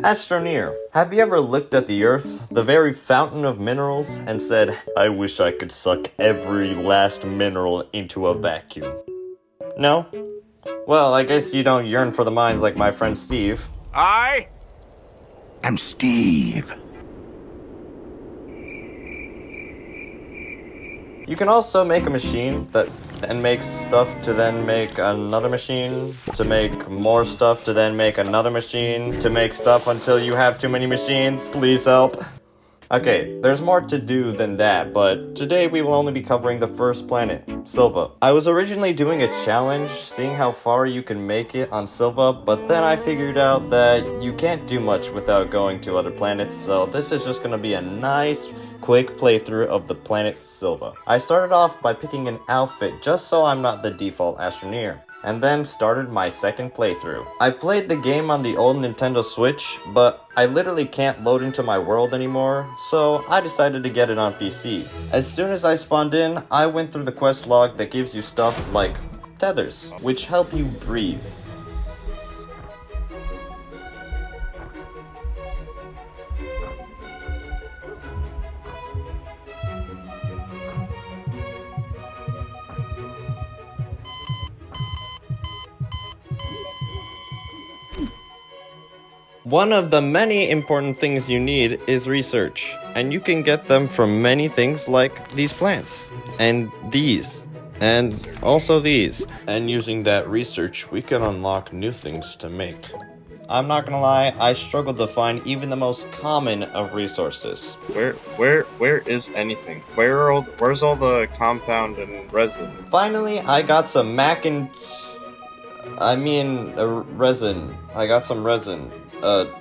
Astroneer, have you ever looked at the Earth, the very fountain of minerals, and said, I wish I could suck every last mineral into a vacuum? No? Well, I guess you don't yearn for the mines like my friend Steve. I am Steve. You can also make a machine that then makes stuff to then make another machine, to make more stuff to then make another machine, to make stuff until you have too many machines. Please help. Okay, there's more to do than that, but today we will only be covering the first planet, Silva. I was originally doing a challenge, seeing how far you can make it on Silva, but then I figured out that you can't do much without going to other planets, so this is just gonna be a nice, quick playthrough of the planet Silva. I started off by picking an outfit just so I'm not the default Astroneer, and then started my second playthrough. I played the game on the old Nintendo Switch, but I literally can't load into my world anymore, so I decided to get it on PC. As soon as I spawned in, I went through the quest log that gives you stuff like tethers, which help you breathe. One of the many important things you need is research, and you can get them from many things like these plants, and these, and also these. And using that research, we can unlock new things to make. I'm not gonna lie, I struggled to find even the most common of resources. Where is anything? Where's all the compound and resin? Finally, I got some resin. I got some resin.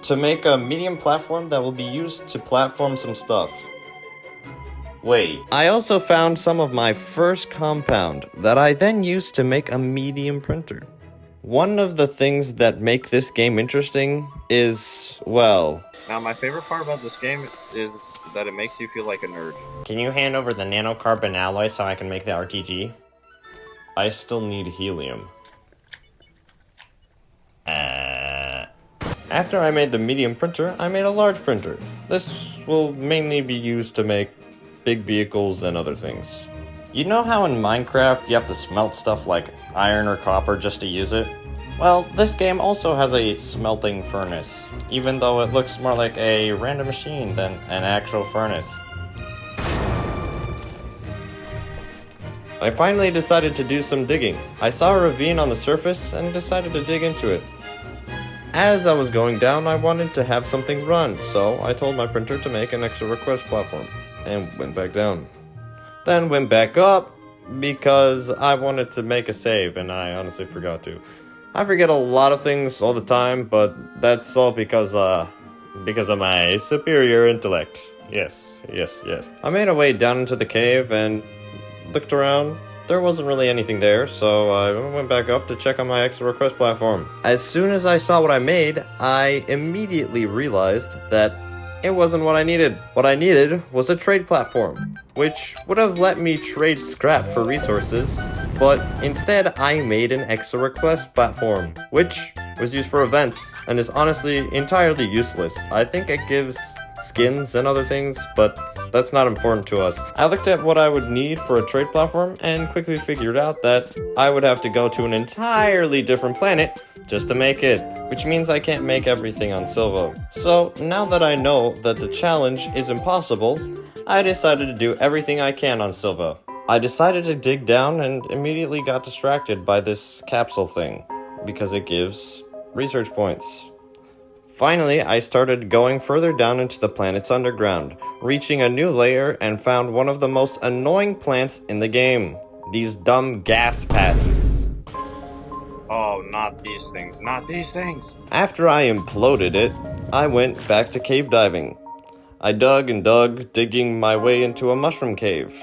To make a medium platform that will be used to platform some stuff. Wait. I also found some of my first compound that I then used to make a medium printer. One of the things that make this game interesting is, well... Now, my favorite part about this game is that it makes you feel like a nerd. Can you hand over the nanocarbon alloy so I can make the RTG? I still need helium. After I made the medium printer, I made a large printer. This will mainly be used to make big vehicles and other things. You know how in Minecraft you have to smelt stuff like iron or copper just to use it? Well, this game also has a smelting furnace, even though it looks more like a random machine than an actual furnace. I finally decided to do some digging. I saw a ravine on the surface and decided to dig into it. As I was going down, I wanted to have something run, so I told my printer to make an extra request platform, and went back down. Then went back up, because I wanted to make a save, and I honestly forgot to. I forget a lot of things all the time, but that's all because of my superior intellect. Yes. I made a way down into the cave, and looked around. There wasn't really anything there, so I went back up to check on my extra request platform. As soon as I saw what I made, I immediately realized that it wasn't what I needed. What I needed was a trade platform, which would have let me trade scrap for resources, but instead I made an extra request platform, which was used for events, and is honestly entirely useless. I think it gives skins and other things, but that's not important to us. I looked at what I would need for a trade platform and quickly figured out that I would have to go to an entirely different planet just to make it, which means I can't make everything on Silva. So now that I know that the challenge is impossible, I decided to do everything I can on Silva. I decided to dig down and immediately got distracted by this capsule thing, because it gives research points. Finally, I started going further down into the planet's underground, reaching a new layer and found one of the most annoying plants in the game. These dumb gas passes. Oh, not these things, not these things! After I imploded it, I went back to cave diving. I dug and dug, digging my way into a mushroom cave.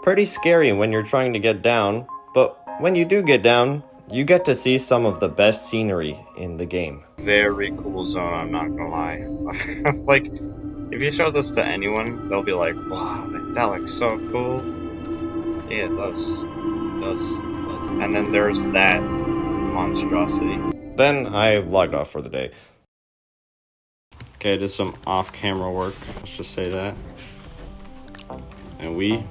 Pretty scary when you're trying to get down, but when you do get down, you get to see some of the best scenery in the game. Very cool zone, I'm not gonna lie. Like, if you show this to anyone, they'll be like, wow, that looks so cool. Yeah, it does. It does. And then there's that monstrosity. Then I logged off for the day. Okay, I did some off-camera work, let's just say that. And we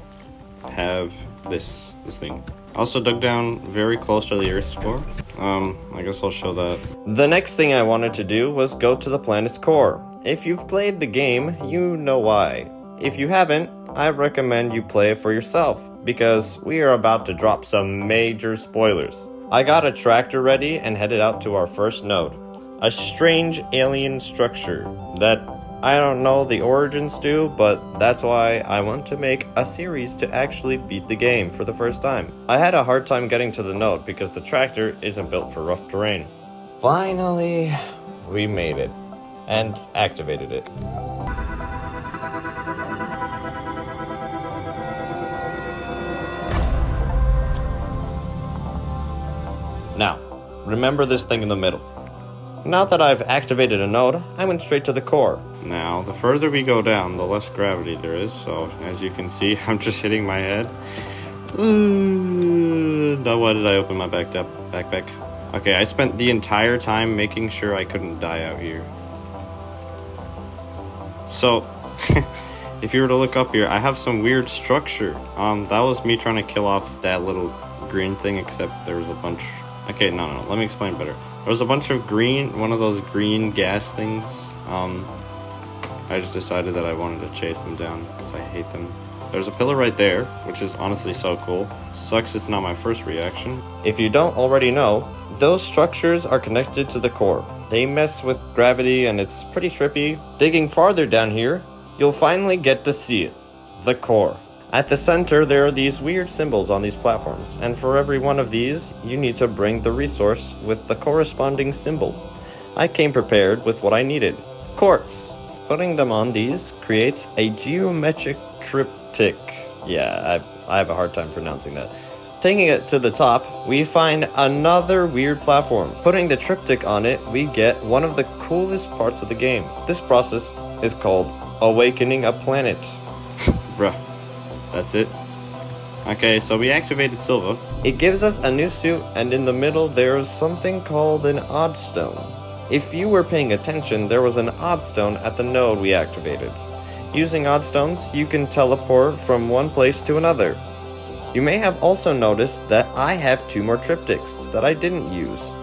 have this thing. I also dug down very close to the Earth's core. I guess I'll show that. The next thing I wanted to do was go to the planet's core. If you've played the game, you know why. If you haven't, I recommend you play it for yourself, because we are about to drop some major spoilers. I got a tractor ready and headed out to our first node. A strange alien structure that I don't know the origins to, but that's why I want to make a series to actually beat the game for the first time. I had a hard time getting to the node because the tractor isn't built for rough terrain. Finally, we made it and activated it. Now, remember this thing in the middle. Now that I've activated a node, I went straight to the core. Now, the further we go down, the less gravity there is, so as you can see, I'm just hitting my head. Now why did I open my backpack? Okay, I spent the entire time making sure I couldn't die out here. So, if you were to look up here, I have some weird structure. That was me trying to kill off that little green thing, except there was a bunch... Okay, no, let me explain better. There was a bunch of one of those green gas things. I just decided that I wanted to chase them down because I hate them. There's a pillar right there, which is honestly so cool. Sucks it's not my first reaction. If you don't already know, those structures are connected to the core. They mess with gravity and it's pretty trippy. Digging farther down here, you'll finally get to see it. The core. At the center, there are these weird symbols on these platforms, and for every one of these, you need to bring the resource with the corresponding symbol. I came prepared with what I needed. Quartz. Putting them on these creates a geometric triptych. Yeah, I have a hard time pronouncing that. Taking it to the top, we find another weird platform. Putting the triptych on it, we get one of the coolest parts of the game. This process is called awakening a planet. Bruh. That's it. Okay, so we activated Silva. It gives us a new suit, and in the middle there's something called an odd stone. If you were paying attention, there was an odd stone at the node we activated. Using odd stones, you can teleport from one place to another. You may have also noticed that I have 2 more triptychs that I didn't use.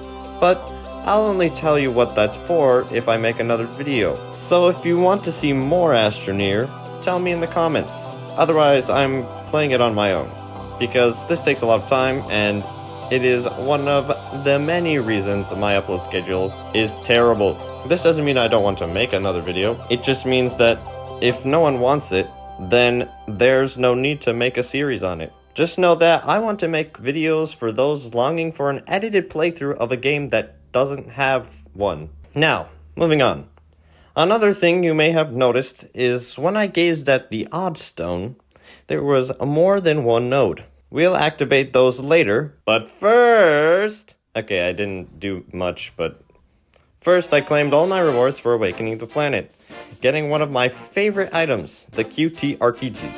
But I'll only tell you what that's for if I make another video. So if you want to see more Astroneer, tell me in the comments. Otherwise, I'm playing it on my own, because this takes a lot of time, and it is one of the many reasons my upload schedule is terrible. This doesn't mean I don't want to make another video, it just means that if no one wants it, then there's no need to make a series on it. Just know that I want to make videos for those longing for an edited playthrough of a game that doesn't have one. Now, moving on. Another thing you may have noticed is when I gazed at the odd stone, there was more than one node. We'll activate those later, but first... Okay, I didn't do much, but... First, I claimed all my rewards for awakening the planet, getting one of my favorite items, the QT-RTG,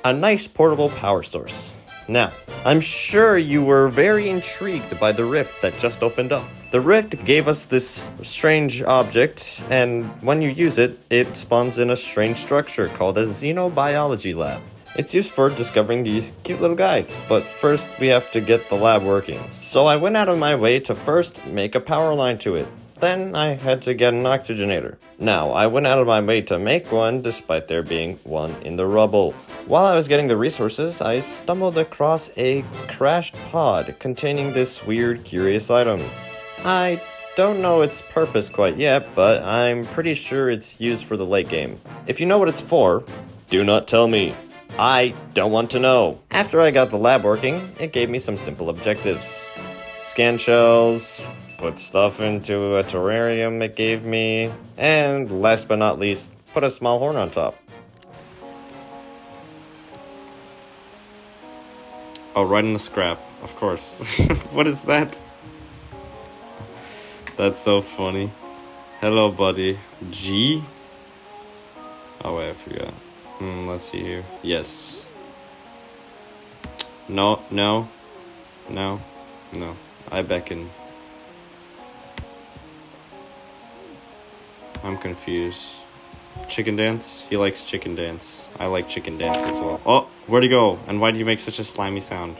a nice portable power source. Now, I'm sure you were very intrigued by the rift that just opened up. The rift gave us this strange object, and when you use it, it spawns in a strange structure called a xenobiology lab. It's used for discovering these cute little guys, but first we have to get the lab working. So I went out of my way to first make a power line to it. Then I had to get an oxygenator. Now, I went out of my way to make one, despite there being one in the rubble. While I was getting the resources, I stumbled across a crashed pod containing this weird, curious item. I don't know its purpose quite yet, but I'm pretty sure it's used for the late game. If you know what it's for, do not tell me. I don't want to know. After I got the lab working, it gave me some simple objectives. Scan shells, put stuff into a terrarium it gave me, and last but not least, put a small horn on top. Oh, right in the scrap, of course. What is that? That's so funny. Hello, buddy. G? Oh, wait, I forgot. Let's see here. Yes. No. I beckon. I'm confused. Chicken dance? He likes chicken dance. I like chicken dance as well. Oh, where'd he go? And why do you make such a slimy sound?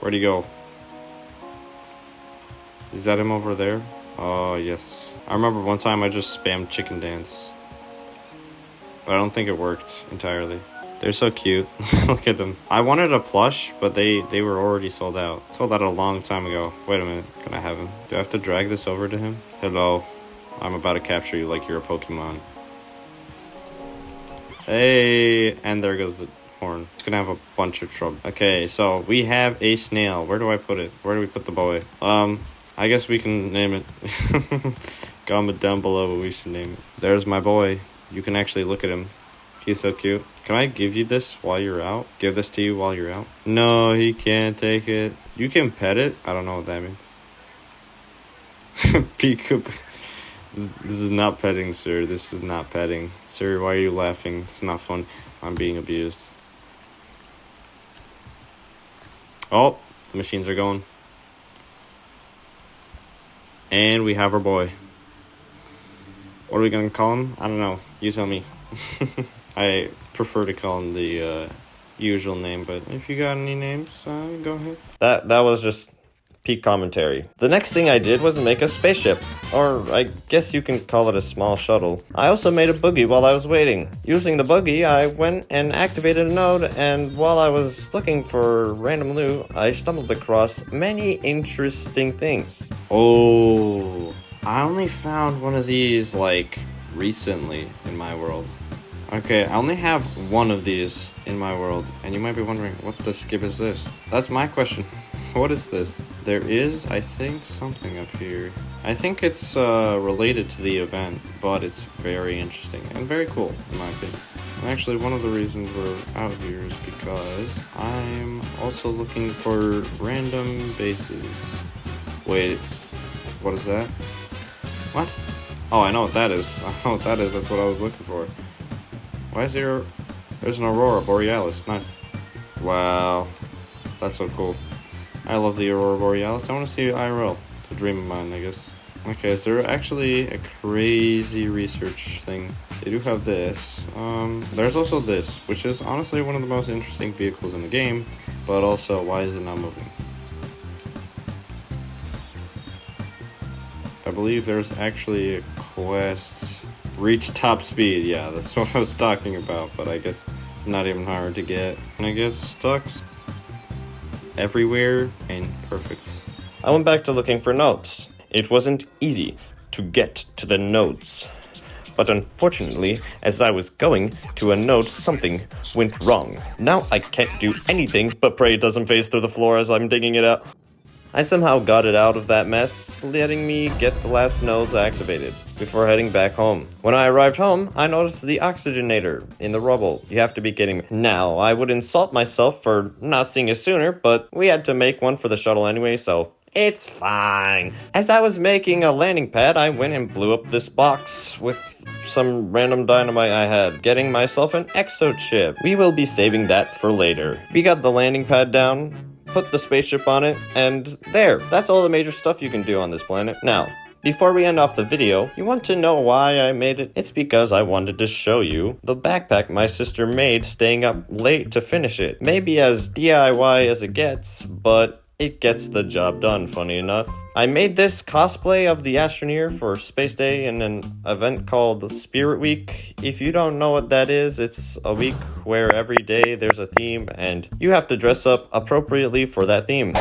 Where'd he go? Is that him over there? Oh, yes. I remember one time I just spammed chicken dance. But I don't think it worked entirely. They're so cute. Look at them. I wanted a plush, but they were already sold out. Sold out a long time ago. Wait a minute. Can I have him? Do I have to drag this over to him? Hello. I'm about to capture you like you're a Pokemon. Hey, and there goes the horn. It's gonna have a bunch of trouble. Okay, so we have a snail. Where do I put it? Where do we put the boy? I guess we can name it. Comment down below what we should name it. There's my boy. You can actually look at him. He's so cute. Can I give you this while you're out? Give this to you while you're out? No, he can't take it. You can pet it? I don't know what that means. Peekaboo. This is not petting, sir. This is not petting. Sir, why are you laughing? It's not fun. I'm being abused. Oh, the machines are going. And we have our boy. What are we gonna call him? I don't know. You tell me. I prefer to call him the usual name, but if you got any names, go ahead. That was just peak commentary. The next thing I did was make a spaceship, or I guess you can call it a small shuttle. I also made a buggy while I was waiting. Using the buggy, I went and activated a node, and while I was looking for random loot, I stumbled across many interesting things. Oh, I only found one of these, like, recently in my world. Okay, I only have one of these in my world, and you might be wondering, what the skip is this? That's my question. What is this? There is, I think, something up here. I think it's related to the event, but it's very interesting and very cool, in my opinion. And actually, one of the reasons we're out here is because I'm also looking for random bases. Wait, what is that? What? Oh, I know what that is. I know what that is. That's what I was looking for. Why is there... There's an Aurora Borealis. Nice. Wow. That's so cool. I love the Aurora Borealis. I want to see IRL. It's a dream of mine, I guess. Okay, is there actually a crazy research thing? They do have this. There's also this, which is honestly one of the most interesting vehicles in the game. But also, why is it not moving? I believe there's actually a quest. Reach top speed. Yeah, that's what I was talking about, but I guess it's not even hard to get. And I get stuck everywhere and perfect. I went back to looking for notes. It wasn't easy to get to the notes. But unfortunately, as I was going to a node, something went wrong. Now I can't do anything but pray it doesn't phase through the floor as I'm digging it out. I somehow got it out of that mess, letting me get the last nodes activated before heading back home. When I arrived home, I noticed the oxygenator in the rubble. You have to be kidding me. Now, I would insult myself for not seeing it sooner, but we had to make one for the shuttle anyway, so it's fine. As I was making a landing pad, I went and blew up this box with some random dynamite I had, getting myself an exochip. We will be saving that for later. We got the landing pad down, put the spaceship on it, and there. That's all the major stuff you can do on this planet. Now, before we end off the video, you want to know why I made it? It's because I wanted to show you the backpack my sister made staying up late to finish it. Maybe as DIY as it gets, but it gets the job done, funny enough. I made this cosplay of the Astroneer for Space Day in an event called Spirit Week. If you don't know what that is, it's a week where every day there's a theme and you have to dress up appropriately for that theme.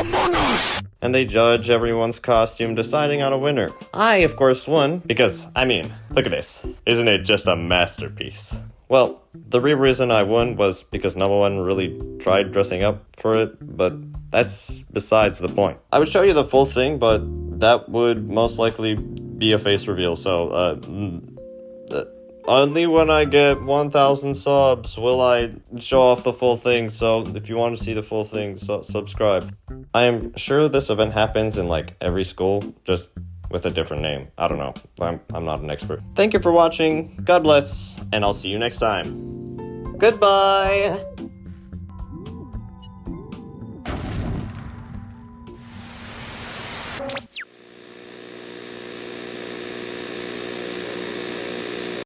And they judge everyone's costume, deciding on a winner. I, of course, won because, I mean, look at this. Isn't it just a masterpiece? Well, the real reason I won was because no one really tried dressing up for it, but that's besides the point. I would show you the full thing, but that would most likely be a face reveal, so, only when I get 1,000 subs will I show off the full thing, so if you want to see the full thing, subscribe. I am sure this event happens in, like, every school, just with a different name. I don't know. I'm not an expert. Thank you for watching. God bless, and I'll see you next time. Goodbye!